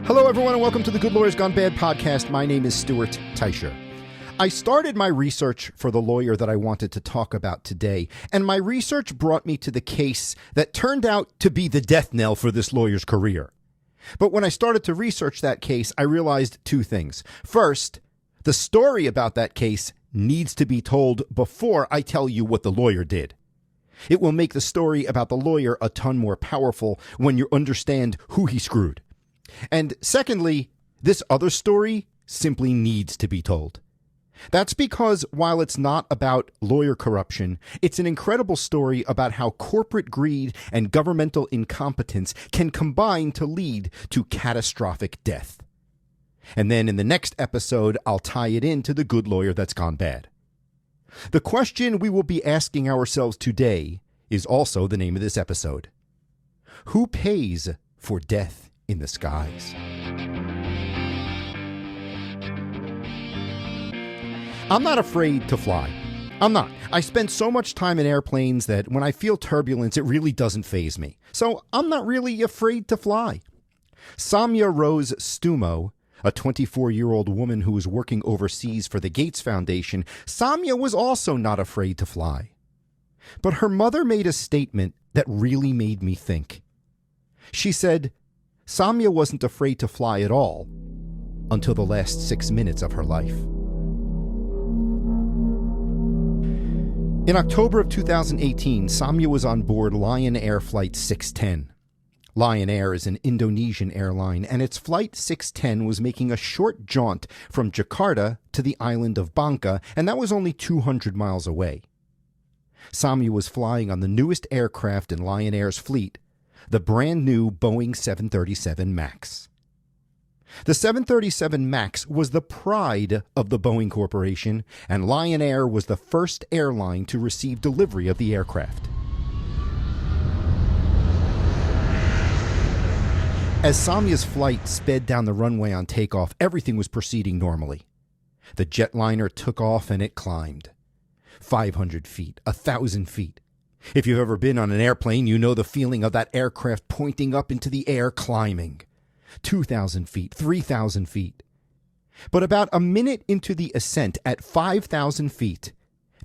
Hello, everyone, and welcome to the Good Lawyers Gone Bad podcast. My name is Stuart Teicher. I started my research for the lawyer that I wanted to talk about today, and my research brought me to the case that turned out to be the death knell for this lawyer's career. But when I started to research that case, I realized two things. First, the story about that case needs to be told before I tell you what the lawyer did. It will make the story about the lawyer a ton more powerful when you understand who he screwed. And secondly, this other story simply needs to be told. That's because while it's not about lawyer corruption, it's an incredible story about how corporate greed and governmental incompetence can combine to lead to catastrophic death. And then in the next episode, I'll tie it into the good lawyer that's gone bad. The question we will be asking ourselves today is also the name of this episode. Who pays for death in the skies? I'm not afraid to fly. I'm not. I spend so much time in airplanes that when I feel turbulence, it really doesn't faze me. So I'm not really afraid to fly. Samya Rose Stumo, a 24-year-old woman who was working overseas for the Gates Foundation, Samya was also not afraid to fly. But her mother made a statement that really made me think. She said, Samya wasn't afraid to fly at all until the last 6 minutes of her life. In October of 2018, Samya was on board Lion Air Flight 610. Lion Air is an Indonesian airline, and its Flight 610 was making a short jaunt from Jakarta to the island of Bangka, and that was only 200 miles away. Samya was flying on the newest aircraft in Lion Air's fleet, the brand new Boeing 737 MAX. The 737 MAX was the pride of the Boeing Corporation, and Lion Air was the first airline to receive delivery of the aircraft. As Samya's flight sped down the runway on takeoff, everything was proceeding normally. The jetliner took off and it climbed. 500 feet, 1,000 feet. If you've ever been on an airplane, you know the feeling of that aircraft pointing up into the air climbing. 2,000 feet, 3,000 feet. But about a minute into the ascent at 5,000 feet,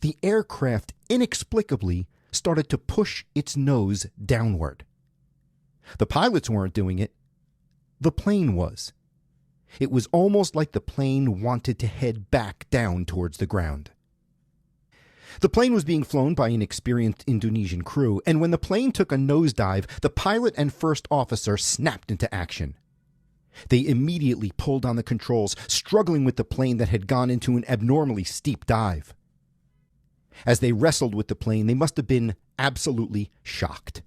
the aircraft inexplicably started to push its nose downward. The pilots weren't doing it. The plane was. It was almost like the plane wanted to head back down towards the ground. The plane was being flown by an experienced Indonesian crew, and when the plane took a nosedive, the pilot and first officer snapped into action. They immediately pulled on the controls, struggling with the plane that had gone into an abnormally steep dive. As they wrestled with the plane, they must have been absolutely shocked.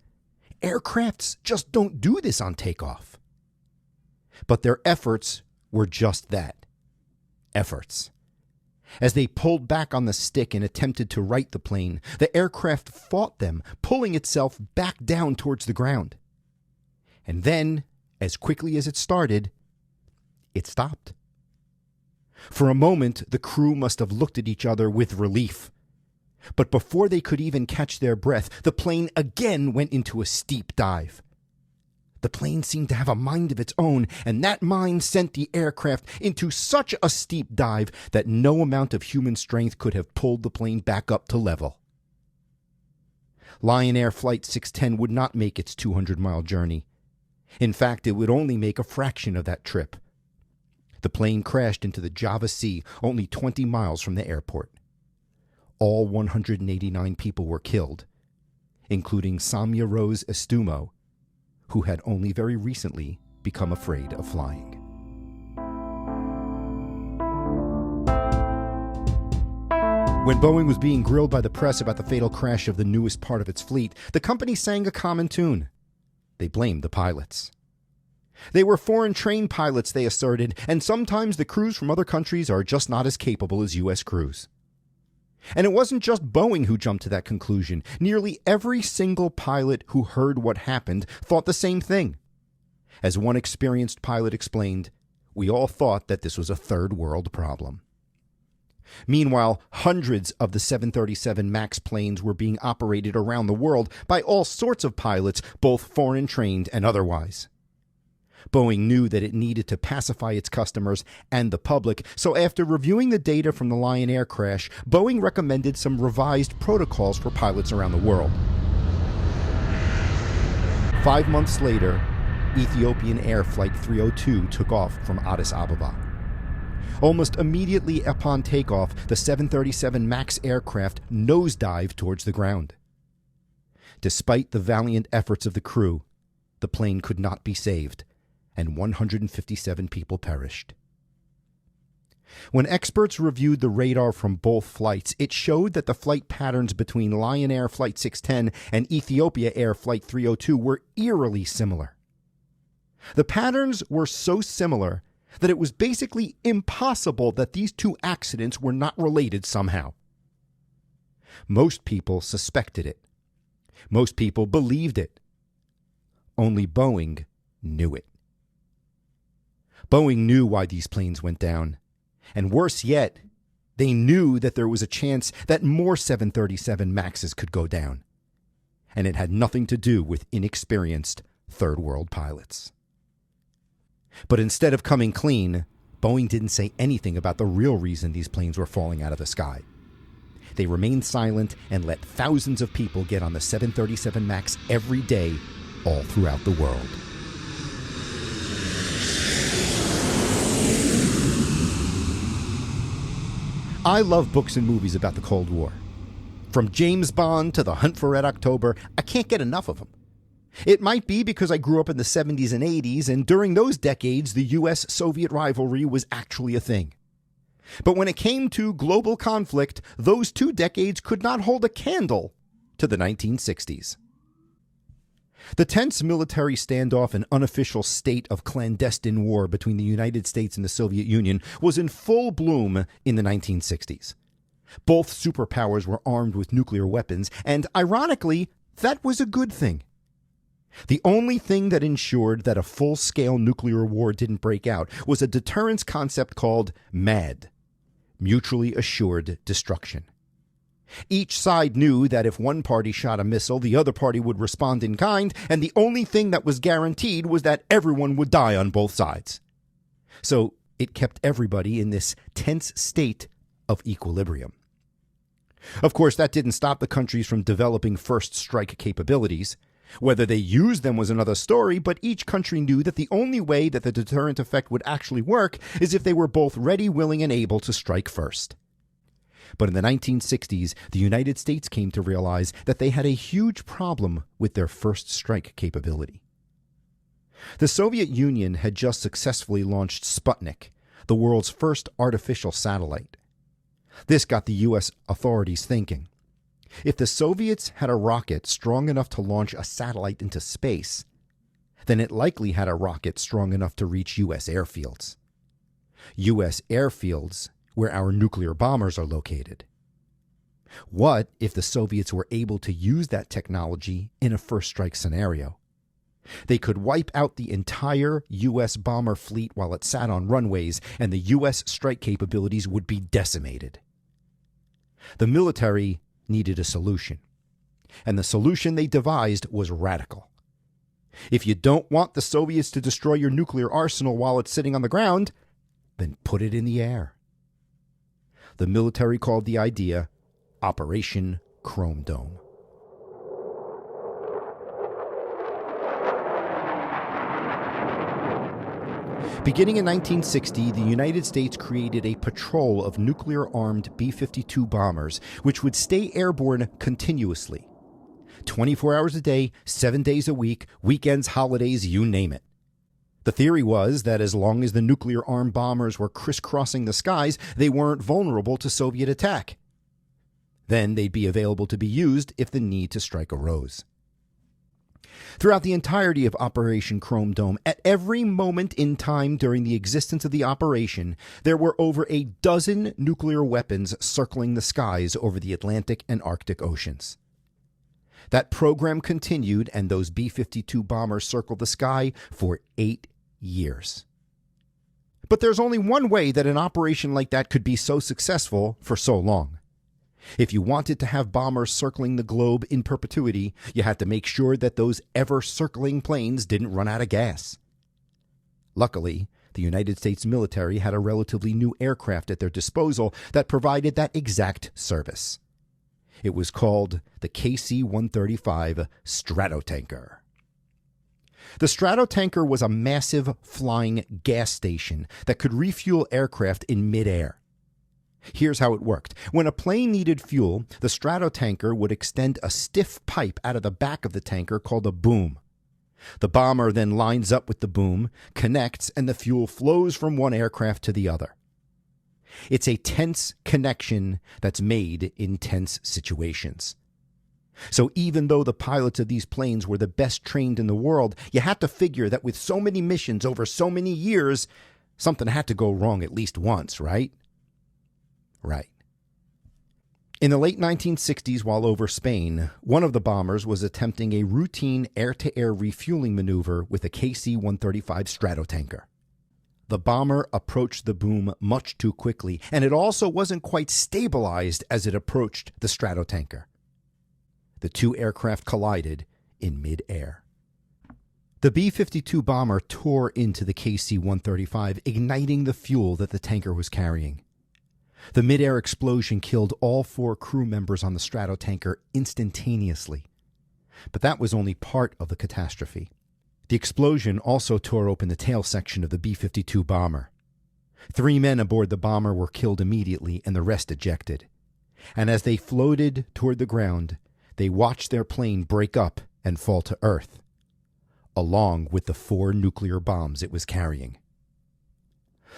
Aircrafts just don't do this on takeoff. But their efforts were just that. Efforts. As they pulled back on the stick and attempted to right the plane, the aircraft fought them, pulling itself back down towards the ground. And then, as quickly as it started, it stopped. For a moment, the crew must have looked at each other with relief. But before they could even catch their breath, the plane again went into a steep dive. The plane seemed to have a mind of its own, and that mind sent the aircraft into such a steep dive that no amount of human strength could have pulled the plane back up to level. Lion Air Flight 610 would not make its 200-mile journey. In fact, it would only make a fraction of that trip. The plane crashed into the Java Sea, only 20 miles from the airport. All 189 people were killed, including Samya Rose Stumo, who had only very recently become afraid of flying. When Boeing was being grilled by the press about the fatal crash of the newest part of its fleet, the company sang a common tune. They blamed the pilots. They were foreign-trained pilots, they asserted, and sometimes the crews from other countries are just not as capable as U.S. crews. And it wasn't just Boeing who jumped to that conclusion. Nearly every single pilot who heard what happened thought the same thing. As one experienced pilot explained, we all thought that this was a third world problem. Meanwhile, hundreds of the 737 MAX planes were being operated around the world by all sorts of pilots, both foreign trained and otherwise. Boeing knew that it needed to pacify its customers and the public, so after reviewing the data from the Lion Air crash, Boeing recommended some revised protocols for pilots around the world. 5 months later, Ethiopian Air Flight 302 took off from Addis Ababa. Almost immediately upon takeoff, the 737 MAX aircraft nosedived towards the ground. Despite the valiant efforts of the crew, the plane could not be saved, and 157 people perished. When experts reviewed the radar from both flights, it showed that the flight patterns between Lion Air Flight 610 and Ethiopia Air Flight 302 were eerily similar. The patterns were so similar that it was basically impossible that these two accidents were not related somehow. Most people suspected it. Most people believed it. Only Boeing knew it. Boeing knew why these planes went down. And worse yet, they knew that there was a chance that more 737 MAXs could go down. And it had nothing to do with inexperienced third world pilots. But instead of coming clean, Boeing didn't say anything about the real reason these planes were falling out of the sky. They remained silent and let thousands of people get on the 737 MAX every day, all throughout the world. I love books and movies about the Cold War. From James Bond to The Hunt for Red October, I can't get enough of them. It might be because I grew up in the 70s and 80s, and during those decades, the US-Soviet rivalry was actually a thing. But when it came to global conflict, those 2 decades could not hold a candle to the 1960s. The tense military standoff and unofficial state of clandestine war between the United States and the Soviet Union was in full bloom in the 1960s. Both superpowers were armed with nuclear weapons, and ironically, that was a good thing. The only thing that ensured that a full-scale nuclear war didn't break out was a deterrence concept called MAD, Mutually Assured Destruction. Each side knew that if one party shot a missile, the other party would respond in kind, and the only thing that was guaranteed was that everyone would die on both sides. So it kept everybody in this tense state of equilibrium. Of course, that didn't stop the countries from developing first strike capabilities. Whether they used them was another story, but each country knew that the only way that the deterrent effect would actually work is if they were both ready, willing, and able to strike first. But in the 1960s, the United States came to realize that they had a huge problem with their first strike capability. The Soviet Union had just successfully launched Sputnik, the world's first artificial satellite. This got the U.S. authorities thinking. If the Soviets had a rocket strong enough to launch a satellite into space, then it likely had a rocket strong enough to reach U.S. airfields. U.S. airfields where our nuclear bombers are located. What if the Soviets were able to use that technology in a first strike scenario? They could wipe out the entire U.S. bomber fleet while it sat on runways, and the U.S. strike capabilities would be decimated. The military needed a solution, and the solution they devised was radical. If you don't want the Soviets to destroy your nuclear arsenal while it's sitting on the ground, then put it in the air. The military called the idea Operation Chrome Dome. Beginning in 1960, the United States created a patrol of nuclear-armed B-52 bombers, which would stay airborne continuously. 24 hours a day, 7 days a week, weekends, holidays, you name it. The theory was that as long as the nuclear-armed bombers were crisscrossing the skies, they weren't vulnerable to Soviet attack. Then they'd be available to be used if the need to strike arose. Throughout the entirety of Operation Chrome Dome, at every moment in time during the existence of the operation, there were over a dozen nuclear weapons circling the skies over the Atlantic and Arctic Oceans. That program continued, and those B-52 bombers circled the sky for 8 years. But there's only one way that an operation like that could be so successful for so long. If you wanted to have bombers circling the globe in perpetuity, you had to make sure that those ever-circling planes didn't run out of gas. Luckily, the United States military had a relatively new aircraft at their disposal that provided that exact service. It was called the KC-135 Stratotanker. The Stratotanker was a massive flying gas station that could refuel aircraft in midair. Here's how it worked. When a plane needed fuel, the Stratotanker would extend a stiff pipe out of the back of the tanker called a boom. The bomber then lines up with the boom, connects, and the fuel flows from one aircraft to the other. It's a tense connection that's made in tense situations. So even though the pilots of these planes were the best trained in the world, you had to figure that with so many missions over so many years, something had to go wrong at least once, right? Right. In the late 1960s, while over Spain, one of the bombers was attempting a routine air-to-air refueling maneuver with a KC-135 Stratotanker. The bomber approached the boom much too quickly, and it also wasn't quite stabilized as it approached the Stratotanker. The two aircraft collided in mid-air. The B-52 bomber tore into the KC-135, igniting the fuel that the tanker was carrying. The mid-air explosion killed all 4 crew members on the Stratotanker instantaneously. But that was only part of the catastrophe. The explosion also tore open the tail section of the B-52 bomber. 3 men aboard the bomber were killed immediately and the rest ejected. And as they floated toward the ground, they watched their plane break up and fall to Earth, along with the 4 nuclear bombs it was carrying.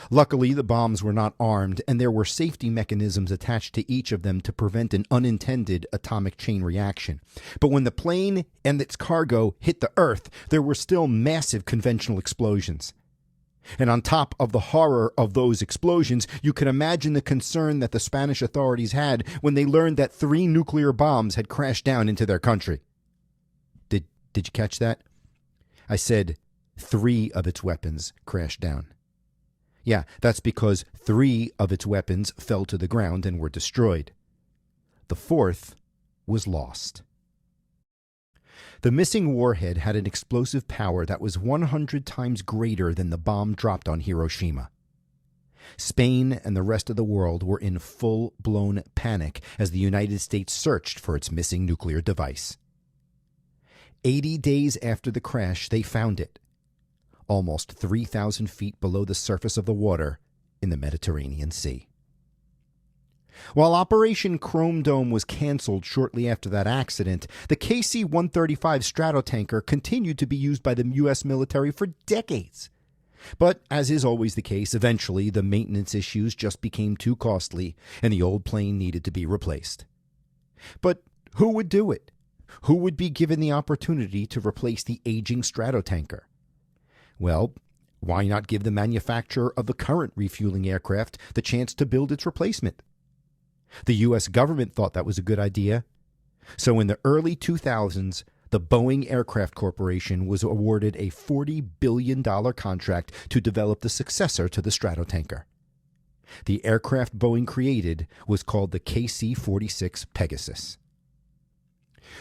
Luckily, the bombs were not armed, and there were safety mechanisms attached to each of them to prevent an unintended atomic chain reaction. But when the plane and its cargo hit the Earth, there were still massive conventional explosions. And on top of the horror of those explosions, you can imagine the concern that the Spanish authorities had when they learned that 3 nuclear bombs had crashed down into their country. Did you catch that? I said 3 of its weapons crashed down. Yeah, that's because 3 of its weapons fell to the ground and were destroyed. The 4th was lost. The missing warhead had an explosive power that was 100 times greater than the bomb dropped on Hiroshima. Spain and the rest of the world were in full-blown panic as the United States searched for its missing nuclear device. 80 days after the crash, they found it, almost 3,000 feet below the surface of the water in the Mediterranean Sea. While Operation Chrome Dome was canceled shortly after that accident, the KC-135 Stratotanker continued to be used by the U.S. military for decades. But, as is always the case, eventually the maintenance issues just became too costly, and the old plane needed to be replaced. But who would do it? Who would be given the opportunity to replace the aging Stratotanker? Well, why not give the manufacturer of the current refueling aircraft the chance to build its replacement? The U.S. government thought that was a good idea. So in the early 2000s, the Boeing Aircraft Corporation was awarded a $40 billion contract to develop the successor to the Stratotanker. The aircraft Boeing created was called the KC-46 Pegasus.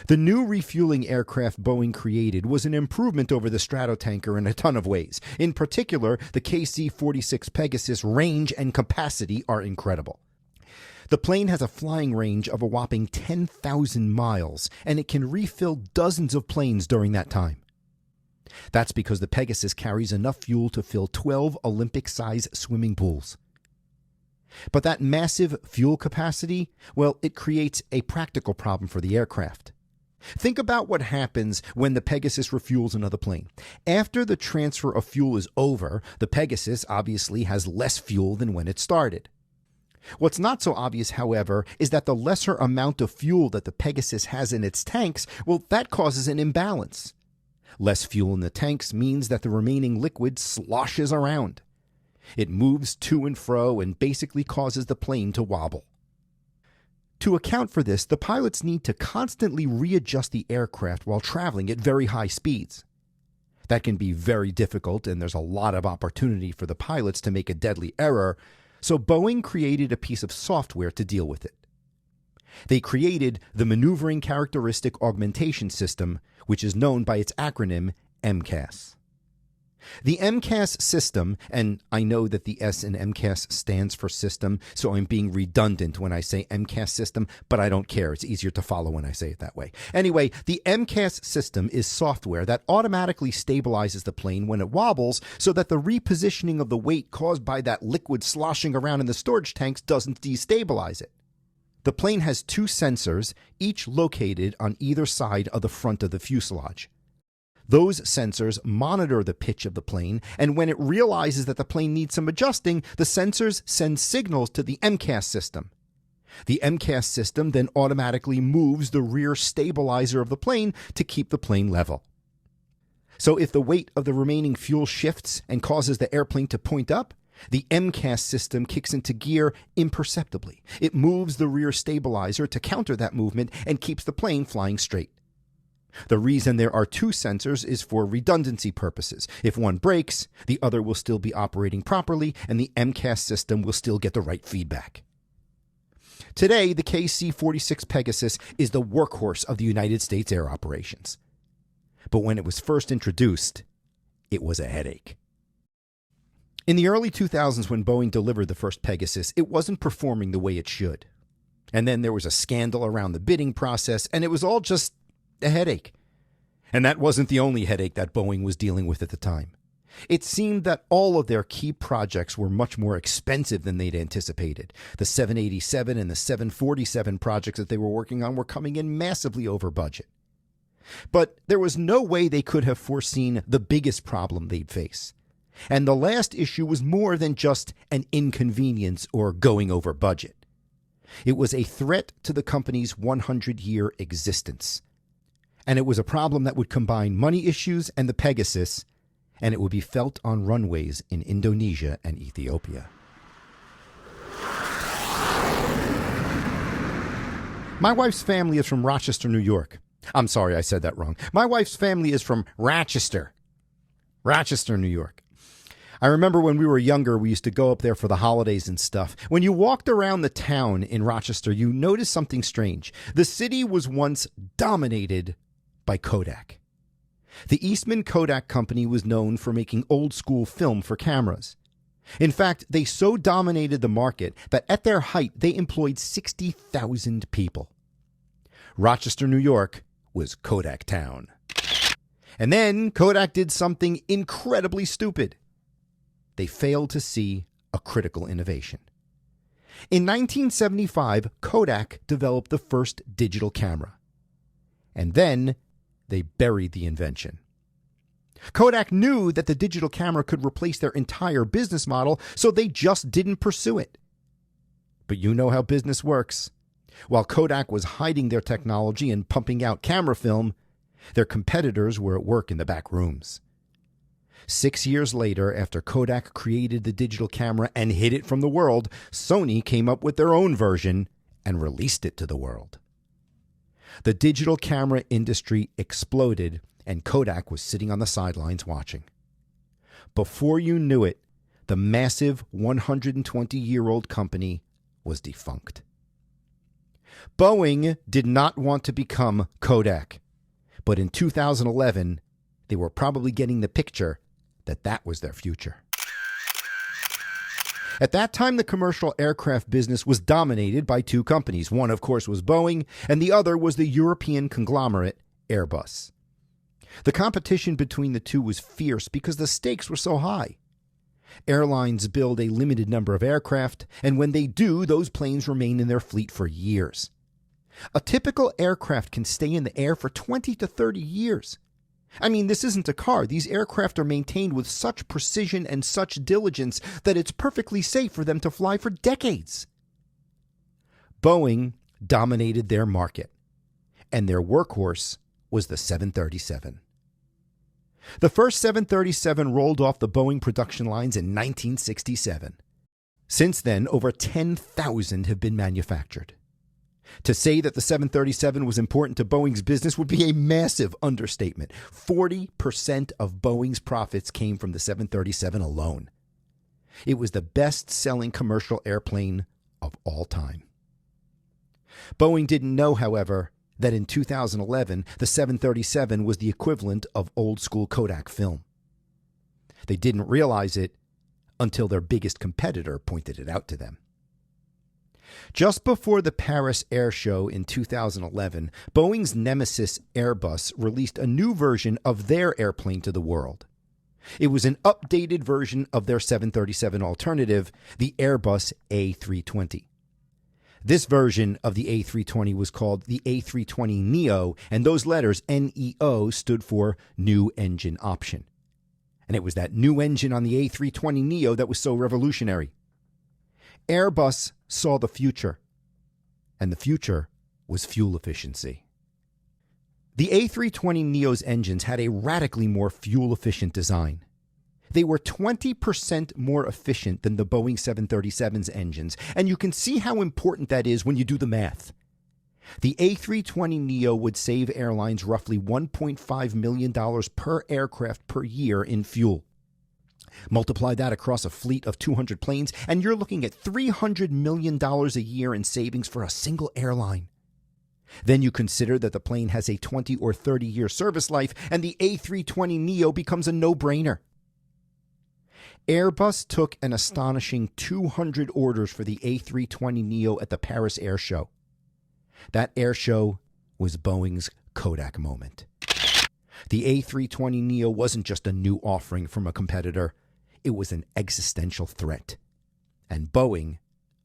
The new refueling aircraft Boeing created was an improvement over the Stratotanker in a ton of ways. In particular, the KC-46 Pegasus range and capacity are incredible. The plane has a flying range of a whopping 10,000 miles, and it can refill dozens of planes during that time. That's because the Pegasus carries enough fuel to fill 12 Olympic-size swimming pools. But that massive fuel capacity, well, it creates a practical problem for the aircraft. Think about what happens when the Pegasus refuels another plane. After the transfer of fuel is over, the Pegasus obviously has less fuel than when it started. What's not so obvious, however, is that the lesser amount of fuel that the Pegasus has in its tanks, well, that causes an imbalance. Less fuel in the tanks means that the remaining liquid sloshes around. It moves to and fro and basically causes the plane to wobble. To account for this, the pilots need to constantly readjust the aircraft while traveling at very high speeds. That can be very difficult, and there's a lot of opportunity for the pilots to make a deadly error, so Boeing created a piece of software to deal with it. They created the Maneuvering Characteristic Augmentation System, which is known by its acronym MCAS. The MCAS system, and I know that the S in MCAS stands for system, so I'm being redundant when I say MCAS system, but I don't care. It's easier to follow when I say it that way. Anyway, the MCAS system is software that automatically stabilizes the plane when it wobbles so that the repositioning of the weight caused by that liquid sloshing around in the storage tanks doesn't destabilize it. The plane has two sensors, each located on either side of the front of the fuselage. Those sensors monitor the pitch of the plane, and when it realizes that the plane needs some adjusting, the sensors send signals to the MCAS system. The MCAS system then automatically moves the rear stabilizer of the plane to keep the plane level. So if the weight of the remaining fuel shifts and causes the airplane to point up, the MCAS system kicks into gear imperceptibly. It moves the rear stabilizer to counter that movement and keeps the plane flying straight. The reason there are two sensors is for redundancy purposes. If one breaks, the other will still be operating properly, and the MCAS system will still get the right feedback. Today, the KC-46 Pegasus is the workhorse of the United States air operations. But when it was first introduced, it was a headache. In the early 2000s, when Boeing delivered the first Pegasus, it wasn't performing the way it should. And then there was a scandal around the bidding process, and it was all just a headache. And that wasn't the only headache that Boeing was dealing with at the time. It seemed that all of their key projects were much more expensive than they'd anticipated. The 787 and the 747 projects that they were working on were coming in massively over budget. But there was no way they could have foreseen the biggest problem they'd face. And the last issue was more than just an inconvenience or going over budget. It was a threat to the company's 100-year existence. And it was a problem that would combine money issues and the Pegasus, and it would be felt on runways in Indonesia and Ethiopia. My wife's family is from Rochester, New York. I'm sorry, I said that wrong. My wife's family is from Rochester, New York. I remember when we were younger, we used to go up there for the holidays and stuff. When you walked around the town in Rochester, you noticed something strange. The city was once dominated by Kodak. The Eastman Kodak Company was known for making old-school film for cameras. In fact, they so dominated the market that at their height, they employed 60,000 people. Rochester, New York was Kodak Town. And then Kodak did something incredibly stupid. They failed to see a critical innovation. In 1975, Kodak developed the first digital camera. And then they buried the invention. Kodak knew that the digital camera could replace their entire business model, so they just didn't pursue it. But you know how business works. While Kodak was hiding their technology and pumping out camera film, their competitors were at work in the back rooms. 6 years later, after Kodak created the digital camera and hid it from the world, Sony came up with their own version and released it to the world. The digital camera industry exploded, and Kodak was sitting on the sidelines watching. Before you knew it, the massive 120-year-old company was defunct. Boeing did not want to become Kodak, but in 2011, they were probably getting the picture that that was their future. At that time, the commercial aircraft business was dominated by two companies. One, of course, was Boeing, and the other was the European conglomerate Airbus. The competition between the two was fierce because the stakes were so high. Airlines build a limited number of aircraft, and when they do, those planes remain in their fleet for years. A typical aircraft can stay in the air for 20 to 30 years. I mean, this isn't a car. These aircraft are maintained with such precision and such diligence that it's perfectly safe for them to fly for decades. Boeing dominated their market, and their workhorse was the 737. The first 737 rolled off the Boeing production lines in 1967. Since then, over 10,000 have been manufactured. To say that the 737 was important to Boeing's business would be a massive understatement. 40% of Boeing's profits came from the 737 alone. It was the best-selling commercial airplane of all time. Boeing didn't know, however, that in 2011, the 737 was the equivalent of old-school Kodak film. They didn't realize it until their biggest competitor pointed it out to them. Just before the Paris Air Show in 2011, Boeing's nemesis Airbus released a new version of their airplane to the world. It was an updated version of their 737 alternative, the Airbus A320. This version of the A320 was called the A320neo, and those letters, NEO, stood for New Engine Option. And it was that new engine on the A320neo that was so revolutionary. Airbus saw the future, and the future was fuel efficiency. The A320neo's engines had a radically more fuel-efficient design. They were 20% more efficient than the Boeing 737's engines, and you can see how important that is when you do the math. The A320neo would save airlines roughly $1.5 million per aircraft per year in fuel. Multiply that across a fleet of 200 planes, and you're looking at $300 million a year in savings for a single airline. Then you consider that the plane has a 20 or 30-year service life, and the A320neo becomes a no-brainer. Airbus took an astonishing 200 orders for the A320neo at the Paris Air Show. That air show was Boeing's Kodak moment. The A320neo wasn't just a new offering from a competitor. It was an existential threat. And Boeing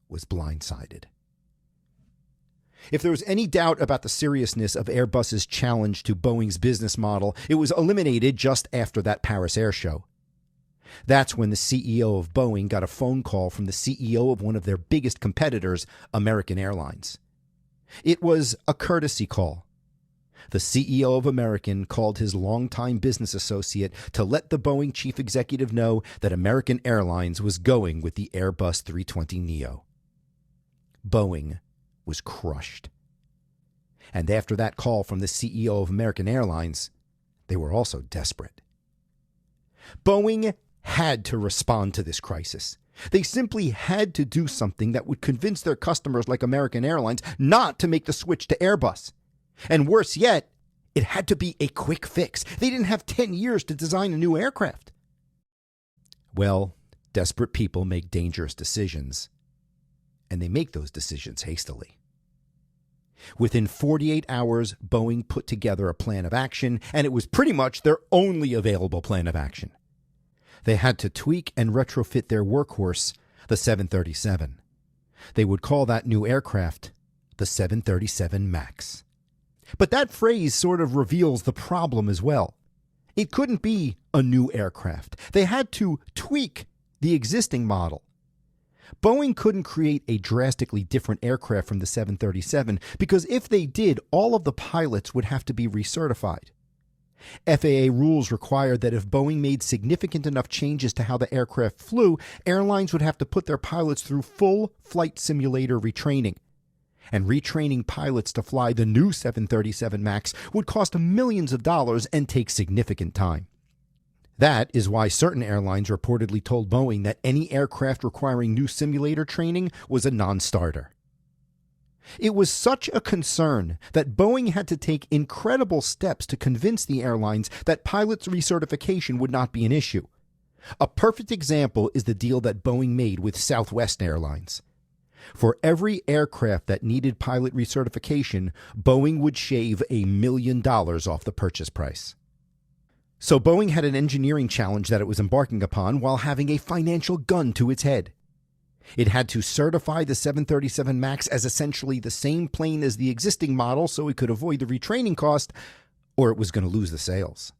was blindsided. If there was any doubt about the seriousness of Airbus's challenge to Boeing's business model, it was eliminated just after that Paris Air Show. That's when the CEO of Boeing got a phone call from the CEO of one of their biggest competitors, American Airlines. It was a courtesy call. The CEO of American called his longtime business associate to let the Boeing chief executive know that American Airlines was going with the Airbus 320neo. Boeing was crushed. And after that call from the CEO of American Airlines, they were also desperate. Boeing had to respond to this crisis. They simply had to do something that would convince their customers like American Airlines not to make the switch to Airbus. And worse yet, it had to be a quick fix. They didn't have 10 years to design a new aircraft. Well, desperate people make dangerous decisions, and they make those decisions hastily. Within 48 hours, Boeing put together a plan of action, and it was pretty much their only available plan of action. They had to tweak and retrofit their workhorse, the 737. They would call that new aircraft the 737 MAX. But that phrase sort of reveals the problem as well. It couldn't be a new aircraft. They had to tweak the existing model. Boeing couldn't create a drastically different aircraft from the 737 because if they did, all of the pilots would have to be recertified. FAA rules required that if Boeing made significant enough changes to how the aircraft flew, airlines would have to put their pilots through full flight simulator retraining. And retraining pilots to fly the new 737 MAX would cost millions of dollars and take significant time. That is why certain airlines reportedly told Boeing that any aircraft requiring new simulator training was a non-starter. It was such a concern that Boeing had to take incredible steps to convince the airlines that pilots' recertification would not be an issue. A perfect example is the deal that Boeing made with Southwest Airlines. For every aircraft that needed pilot recertification, Boeing would shave $1 million off the purchase price. So Boeing had an engineering challenge that it was embarking upon while having a financial gun to its head. It had to certify the 737 MAX as essentially the same plane as the existing model so it could avoid the retraining cost, or it was going to lose the sales.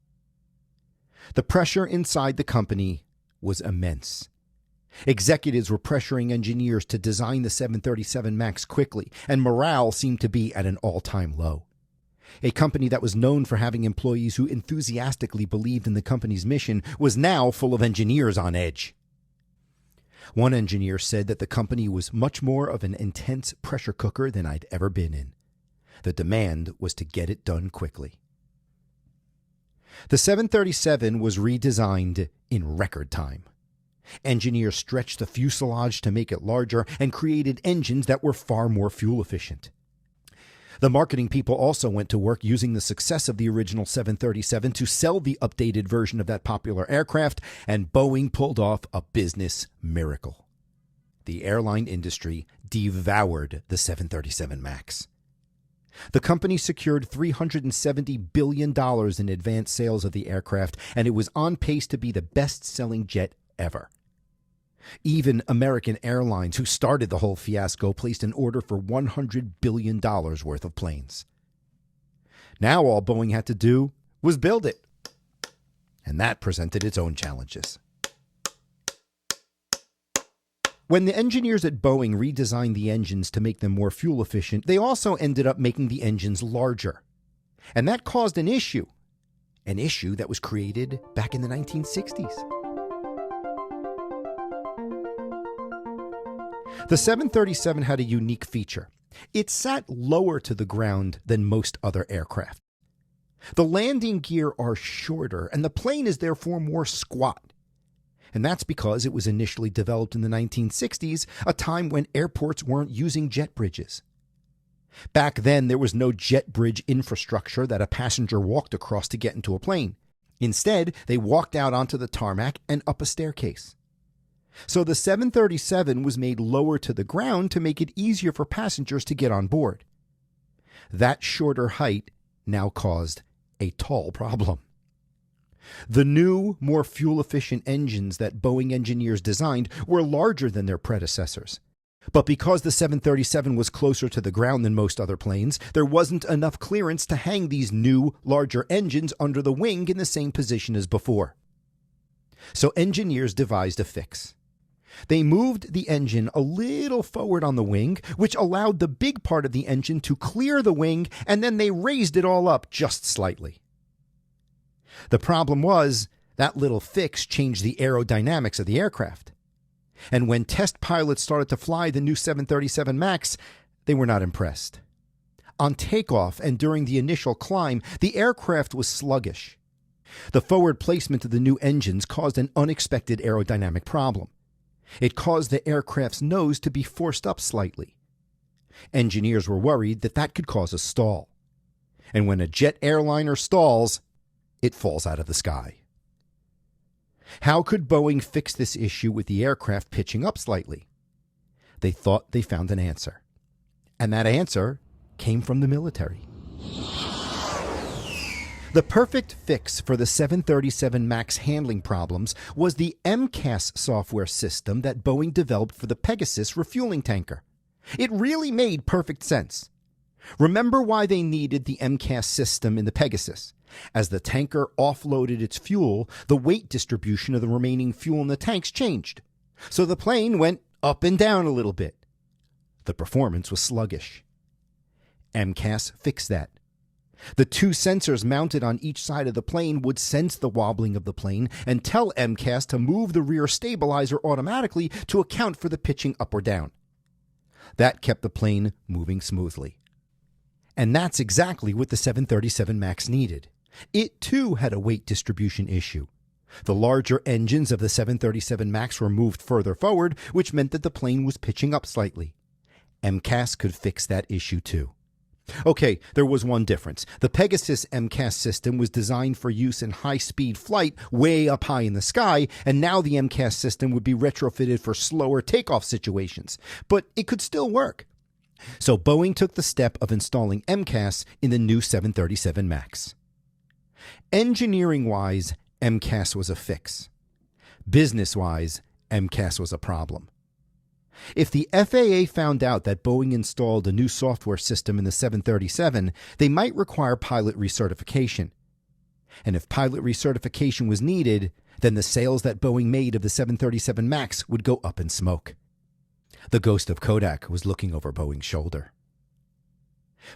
The pressure inside the company was immense. Executives were pressuring engineers to design the 737 MAX quickly, and morale seemed to be at an all-time low. A company that was known for having employees who enthusiastically believed in the company's mission was now full of engineers on edge. One engineer said that the company was much more of an intense pressure cooker than I'd ever been in. The demand was to get it done quickly. The 737 was redesigned in record time. Engineers stretched the fuselage to make it larger and created engines that were far more fuel efficient. The marketing people also went to work using the success of the original 737 to sell the updated version of that popular aircraft, and Boeing pulled off a business miracle. The airline industry devoured the 737 MAX. The company secured $370 billion in advance sales of the aircraft, and it was on pace to be the best-selling jet ever. Even American Airlines, who started the whole fiasco, placed an order for $100 billion worth of planes. Now all Boeing had to do was build it. And that presented its own challenges. When the engineers at Boeing redesigned the engines to make them more fuel efficient, they also ended up making the engines larger. And that caused an issue that was created back in the 1960s. The 737 had a unique feature. It sat lower to the ground than most other aircraft. The landing gear are shorter, and the plane is therefore more squat. And that's because it was initially developed in the 1960s, a time when airports weren't using jet bridges. Back then, there was no jet bridge infrastructure that a passenger walked across to get into a plane. Instead, they walked out onto the tarmac and up a staircase. So the 737 was made lower to the ground to make it easier for passengers to get on board. That shorter height now caused a tall problem. The new, more fuel-efficient engines that Boeing engineers designed were larger than their predecessors. But because the 737 was closer to the ground than most other planes, there wasn't enough clearance to hang these new, larger engines under the wing in the same position as before. So engineers devised a fix. They moved the engine a little forward on the wing, which allowed the big part of the engine to clear the wing, and then they raised it all up just slightly. The problem was, that little fix changed the aerodynamics of the aircraft. And when test pilots started to fly the new 737 MAX, they were not impressed. On takeoff and during the initial climb, the aircraft was sluggish. The forward placement of the new engines caused an unexpected aerodynamic problem. It caused the aircraft's nose to be forced up slightly. Engineers were worried that that could cause a stall. And when a jet airliner stalls, it falls out of the sky. How could Boeing fix this issue with the aircraft pitching up slightly? They thought they found an answer. And that answer came from the military. The perfect fix for the 737 MAX handling problems was the MCAS software system that Boeing developed for the Pegasus refueling tanker. It really made perfect sense. Remember why they needed the MCAS system in the Pegasus. As the tanker offloaded its fuel, the weight distribution of the remaining fuel in the tanks changed. So the plane went up and down a little bit. The performance was sluggish. MCAS fixed that. The two sensors mounted on each side of the plane would sense the wobbling of the plane and tell MCAS to move the rear stabilizer automatically to account for the pitching up or down. That kept the plane moving smoothly. And that's exactly what the 737 MAX needed. It too had a weight distribution issue. The larger engines of the 737 MAX were moved further forward, which meant that the plane was pitching up slightly. MCAS could fix that issue too. Okay, there was one difference. The Pegasus MCAS system was designed for use in high-speed flight way up high in the sky, and now the MCAS system would be retrofitted for slower takeoff situations. But it could still work. So Boeing took the step of installing MCAS in the new 737 MAX. Engineering-wise, MCAS was a fix. Business-wise, MCAS was a problem. If the FAA found out that Boeing installed a new software system in the 737, they might require pilot recertification. And if pilot recertification was needed, then the sales that Boeing made of the 737 MAX would go up in smoke. The ghost of Kodak was looking over Boeing's shoulder.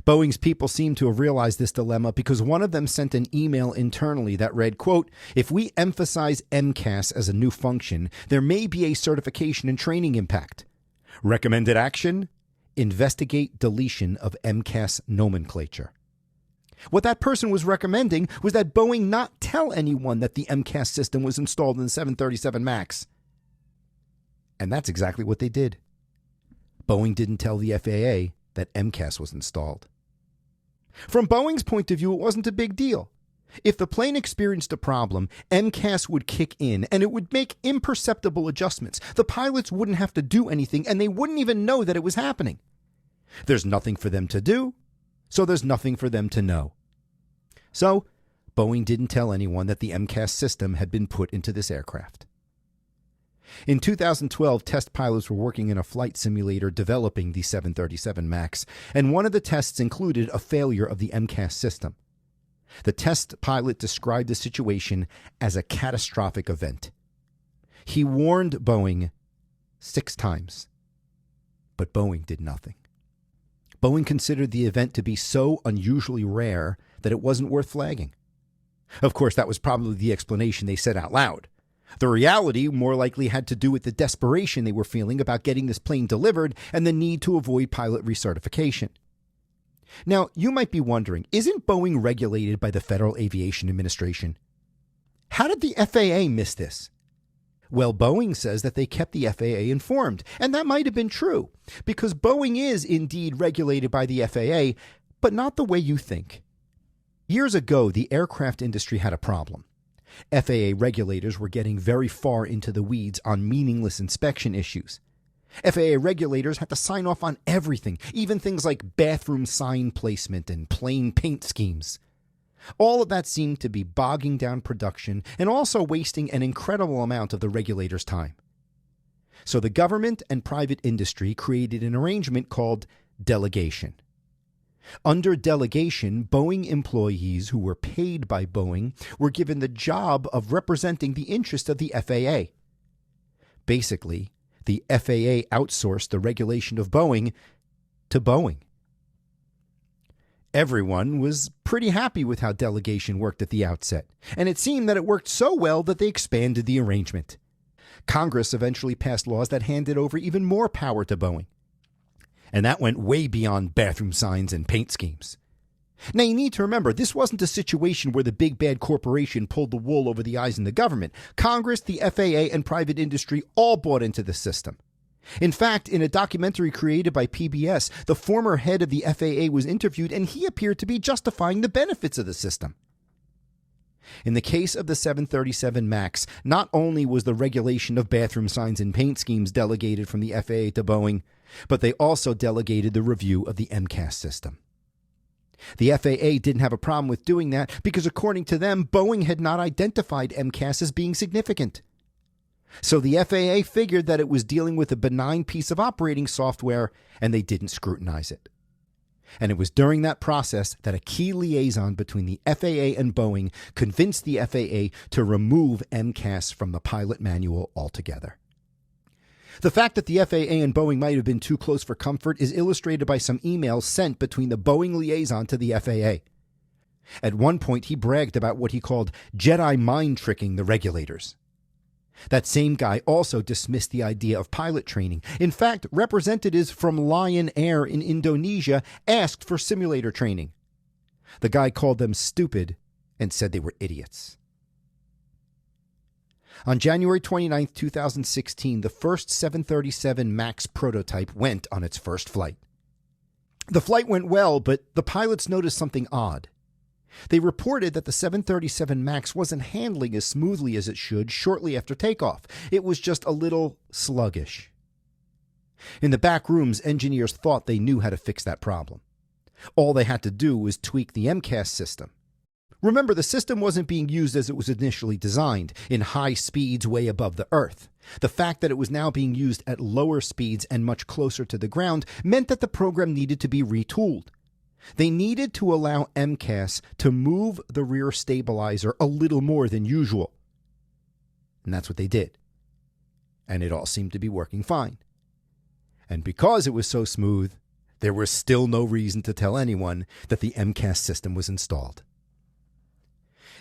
Boeing's people seem to have realized this dilemma because one of them sent an email internally that read, quote, "If we emphasize MCAS as a new function, there may be a certification and training impact. Recommended action? Investigate deletion of MCAS nomenclature." What that person was recommending was that Boeing not tell anyone that the MCAS system was installed in the 737 MAX. And that's exactly what they did. Boeing didn't tell the FAA that MCAS was installed. From Boeing's point of view, it wasn't a big deal. If the plane experienced a problem, MCAS would kick in and it would make imperceptible adjustments. The pilots wouldn't have to do anything and they wouldn't even know that it was happening. There's nothing for them to do, so there's nothing for them to know. So, Boeing didn't tell anyone that the MCAS system had been put into this aircraft. In 2012, test pilots were working in a flight simulator developing the 737 MAX, and one of the tests included a failure of the MCAS system. The test pilot described the situation as a catastrophic event. He warned Boeing 6 times, but Boeing did nothing. Boeing considered the event to be so unusually rare that it wasn't worth flagging. Of course, that was probably the explanation they said out loud. The reality more likely had to do with the desperation they were feeling about getting this plane delivered and the need to avoid pilot recertification. Now, you might be wondering, isn't Boeing regulated by the Federal Aviation Administration? How did the FAA miss this? Well, Boeing says that they kept the FAA informed, and that might have been true, because Boeing is indeed regulated by the FAA, but not the way you think. Years ago, the aircraft industry had a problem. FAA regulators were getting very far into the weeds on meaningless inspection issues. FAA regulators had to sign off on everything, even things like bathroom sign placement and plane paint schemes. All of that seemed to be bogging down production and also wasting an incredible amount of the regulators' time. So the government and private industry created an arrangement called delegation. Under delegation, Boeing employees who were paid by Boeing were given the job of representing the interest of the FAA. Basically, the FAA outsourced the regulation of Boeing to Boeing. Everyone was pretty happy with how delegation worked at the outset, and it seemed that it worked so well that they expanded the arrangement. Congress eventually passed laws that handed over even more power to Boeing. And that went way beyond bathroom signs and paint schemes. Now, you need to remember, this wasn't a situation where the big bad corporation pulled the wool over the eyes in the government. Congress, the FAA, and private industry all bought into the system. In fact, in a documentary created by PBS, the former head of the FAA was interviewed, and he appeared to be justifying the benefits of the system. In the case of the 737 MAX, not only was the regulation of bathroom signs and paint schemes delegated from the FAA to Boeing, but they also delegated the review of the MCAS system. The FAA didn't have a problem with doing that because, according to them, Boeing had not identified MCAS as being significant. So the FAA figured that it was dealing with a benign piece of operating software, and they didn't scrutinize it. And it was during that process that a key liaison between the FAA and Boeing convinced the FAA to remove MCAS from the pilot manual altogether. The fact that the FAA and Boeing might have been too close for comfort is illustrated by some emails sent between the Boeing liaison to the FAA. At one point, he bragged about what he called Jedi mind tricking the regulators. That same guy also dismissed the idea of pilot training. In fact, representatives from Lion Air in Indonesia asked for simulator training. The guy called them stupid and said they were idiots. On January 29, 2016, the first 737 MAX prototype went on its first flight. The flight went well, but the pilots noticed something odd. They reported that the 737 MAX wasn't handling as smoothly as it should shortly after takeoff. It was just a little sluggish. In the back rooms, engineers thought they knew how to fix that problem. All they had to do was tweak the MCAS system. Remember, the system wasn't being used as it was initially designed, in high speeds way above the Earth. The fact that it was now being used at lower speeds and much closer to the ground meant that the program needed to be retooled. They needed to allow MCAS to move the rear stabilizer a little more than usual. And that's what they did. And it all seemed to be working fine. And because it was so smooth, there was still no reason to tell anyone that the MCAS system was installed.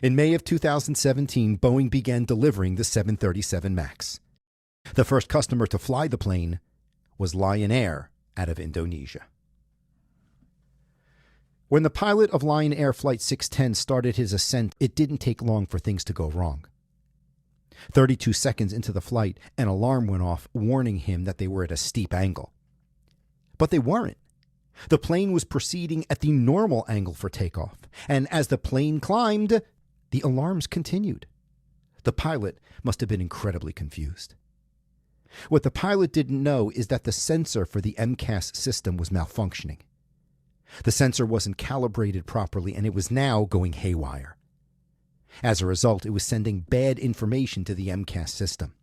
In May of 2017, Boeing began delivering the 737 MAX. The first customer to fly the plane was Lion Air out of Indonesia. When the pilot of Lion Air Flight 610 started his ascent, it didn't take long for things to go wrong. 32 seconds into the flight, an alarm went off warning him that they were at a steep angle. But they weren't. The plane was proceeding at the normal angle for takeoff, and as the plane climbed, the alarms continued. The pilot must have been incredibly confused. What the pilot didn't know is that the sensor for the MCAS system was malfunctioning. The sensor wasn't calibrated properly, and it was now going haywire. As a result, it was sending bad information to the MCAS system.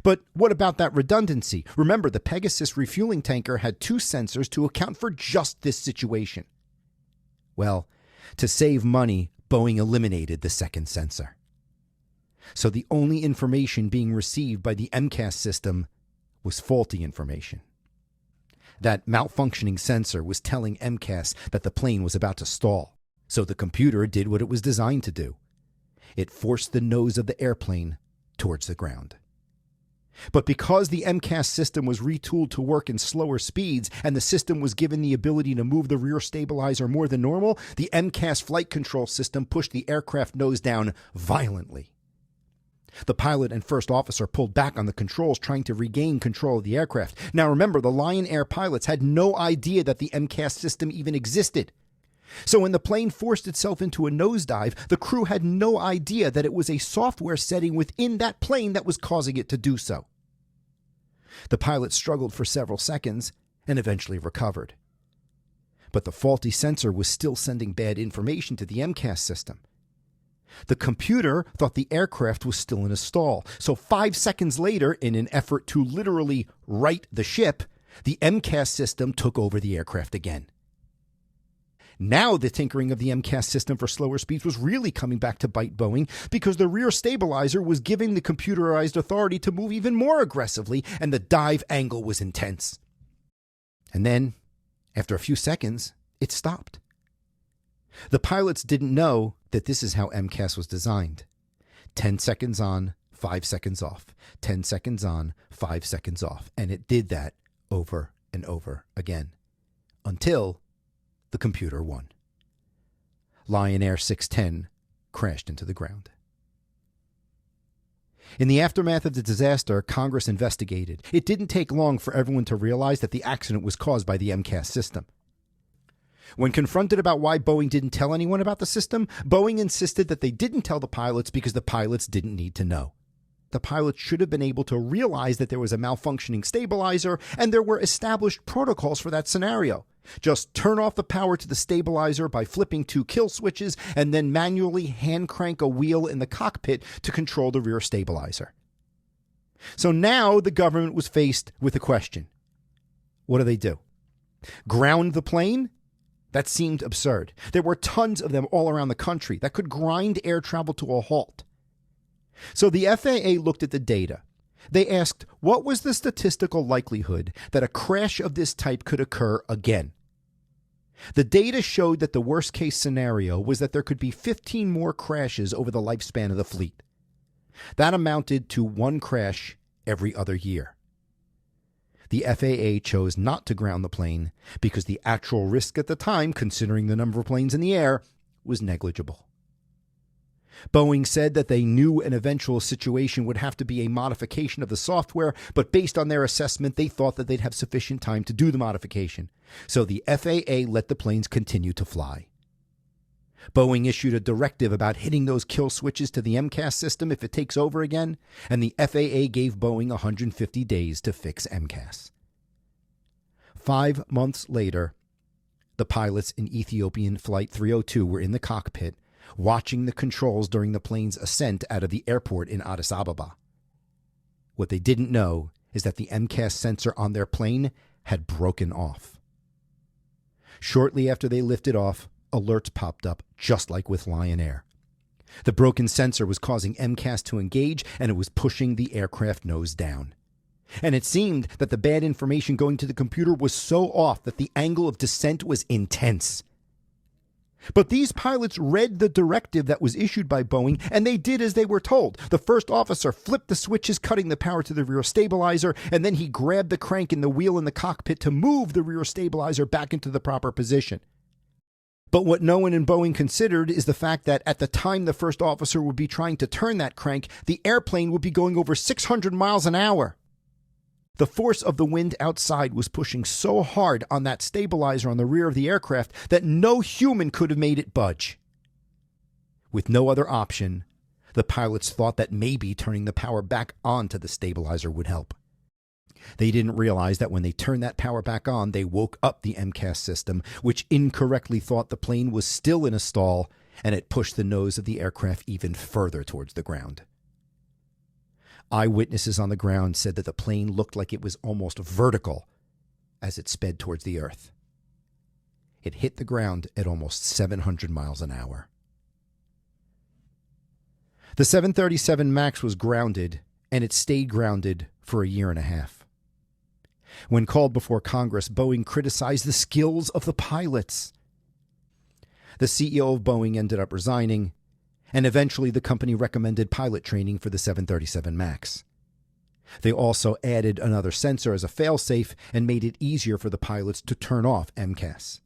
But what about that redundancy? Remember, the Pegasus refueling tanker had 2 sensors to account for just this situation. Well, to save money, Boeing eliminated the second sensor. So the only information being received by the MCAS system was faulty information. That malfunctioning sensor was telling MCAS that the plane was about to stall, so the computer did what it was designed to do. It forced the nose of the airplane towards the ground. But because the MCAS system was retooled to work in slower speeds and the system was given the ability to move the rear stabilizer more than normal, the MCAS flight control system pushed the aircraft nose down violently. The pilot and first officer pulled back on the controls, trying to regain control of the aircraft. Now remember, the Lion Air pilots had no idea that the MCAS system even existed. So when the plane forced itself into a nosedive, the crew had no idea that it was a software setting within that plane that was causing it to do so. The pilot struggled for several seconds and eventually recovered. But the faulty sensor was still sending bad information to the MCAS system. The computer thought the aircraft was still in a stall, so 5 seconds later, in an effort to literally right the ship, the MCAS system took over the aircraft again. Now the tinkering of the MCAS system for slower speeds was really coming back to bite Boeing, because the rear stabilizer was giving the computerized authority to move even more aggressively, and the dive angle was intense. And then, after a few seconds, it stopped. The pilots didn't know that this is how MCAS was designed. 10 seconds on, 5 seconds off. 10 seconds on, 5 seconds off. And it did that over and over again, until the computer won. Lion Air 610 crashed into the ground. In the aftermath of the disaster, Congress investigated. It didn't take long for everyone to realize that the accident was caused by the MCAS system. When confronted about why Boeing didn't tell anyone about the system, Boeing insisted that they didn't tell the pilots because the pilots didn't need to know. The pilots should have been able to realize that there was a malfunctioning stabilizer, and there were established protocols for that scenario. Just turn off the power to the stabilizer by flipping 2 kill switches and then manually hand crank a wheel in the cockpit to control the rear stabilizer. So now the government was faced with a question. What do? Ground the plane? That seemed absurd. There were tons of them all around the country that could grind air travel to a halt. So the FAA looked at the data. They asked, what was the statistical likelihood that a crash of this type could occur again? The data showed that the worst-case scenario was that there could be 15 more crashes over the lifespan of the fleet. That amounted to 1 crash every other year. The FAA chose not to ground the plane because the actual risk at the time, considering the number of planes in the air, was negligible. Boeing said that they knew an eventual situation would have to be a modification of the software, but based on their assessment, they thought that they'd have sufficient time to do the modification. So the FAA let the planes continue to fly. Boeing issued a directive about hitting those kill switches to the MCAS system if it takes over again, and the FAA gave Boeing 150 days to fix MCAS. 5 months later, the pilots in Ethiopian Flight 302 were in the cockpit, watching the controls during the plane's ascent out of the airport in Addis Ababa. What they didn't know is that the MCAS sensor on their plane had broken off. Shortly after they lifted off, alerts popped up, just like with Lion Air. The broken sensor was causing MCAS to engage, and it was pushing the aircraft nose down. And it seemed that the bad information going to the computer was so off that the angle of descent was intense. But these pilots read the directive that was issued by Boeing, and they did as they were told. The first officer flipped the switches, cutting the power to the rear stabilizer, and then he grabbed the crank in the wheel in the cockpit to move the rear stabilizer back into the proper position. But what no one in Boeing considered is the fact that at the time the first officer would be trying to turn that crank, the airplane would be going over 600 miles an hour. The force of the wind outside was pushing so hard on that stabilizer on the rear of the aircraft that no human could have made it budge. With no other option, the pilots thought that maybe turning the power back on to the stabilizer would help. They didn't realize that when they turned that power back on, they woke up the MCAS system, which incorrectly thought the plane was still in a stall, and it pushed the nose of the aircraft even further towards the ground. Eyewitnesses on the ground said that the plane looked like it was almost vertical as it sped towards the earth. It hit the ground at almost 700 miles an hour. The 737 MAX was grounded, and it stayed grounded for a year and a half. When called before Congress, Boeing criticized the skills of the pilots. The CEO of Boeing ended up resigning, and eventually the company recommended pilot training for the 737 MAX. They also added another sensor as a failsafe and made it easier for the pilots to turn off MCAS.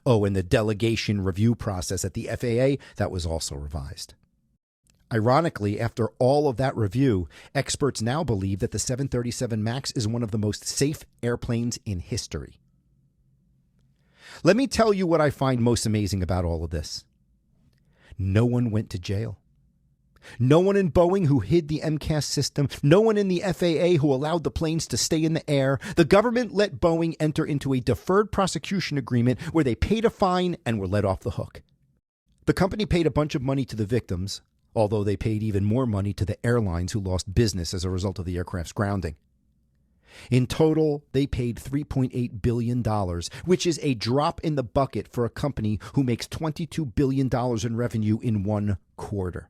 Oh, and the delegation review process at the FAA, that was also revised. Ironically, after all of that review, experts now believe that the 737 MAX is one of the most safe airplanes in history. Let me tell you what I find most amazing about all of this. No one went to jail. No one in Boeing who hid the MCAS system. No one in the FAA who allowed the planes to stay in the air. The government let Boeing enter into a deferred prosecution agreement where they paid a fine and were let off the hook. The company paid a bunch of money to the victims, although they paid even more money to the airlines who lost business as a result of the aircraft's grounding. In total, they paid $3.8 billion, which is a drop in the bucket for a company who makes $22 billion in revenue in one quarter.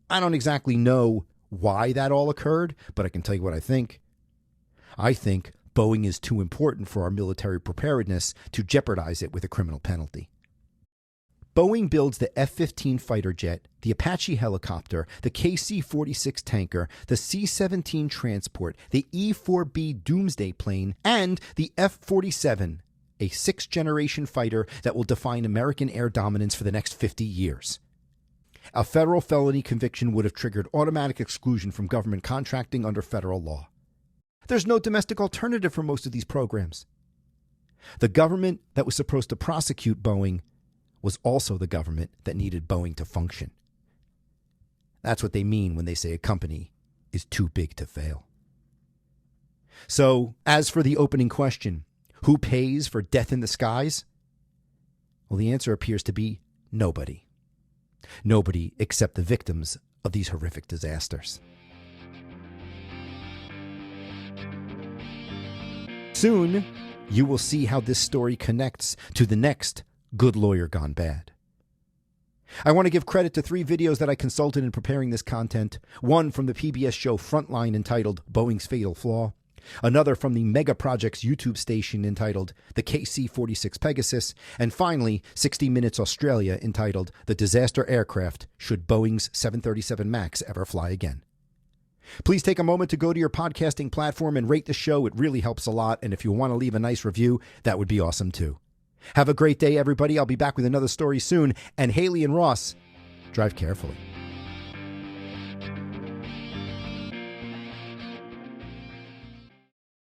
I don't exactly know why that all occurred, but I can tell you what I think. I think Boeing is too important for our military preparedness to jeopardize it with a criminal penalty. Boeing builds the F-15 fighter jet, the Apache helicopter, the KC-46 tanker, the C-17 transport, the E-4B Doomsday plane, and the F-47, a sixth-generation fighter that will define American air dominance for the next 50 years. A federal felony conviction would have triggered automatic exclusion from government contracting under federal law. There's no domestic alternative for most of these programs. The government that was supposed to prosecute Boeing was also the government that needed Boeing to function. That's what they mean when they say a company is too big to fail. So, as for the opening question, who pays for death in the skies? Well, the answer appears to be nobody. Nobody except the victims of these horrific disasters. Soon, you will see how this story connects to the next Good Lawyer Gone Bad. I want to give credit to 3 videos that I consulted in preparing this content. One from the PBS show Frontline entitled Boeing's Fatal Flaw. Another from the Mega Projects YouTube station entitled The KC-46 Pegasus. And finally, 60 Minutes Australia entitled The Disaster Aircraft Should Boeing's 737 MAX Ever Fly Again. Please take a moment to go to your podcasting platform and rate the show. It really helps a lot. And if you want to leave a nice review, that would be awesome too. Have a great day, everybody. I'll be back with another story soon. And Haley and Ross, drive carefully.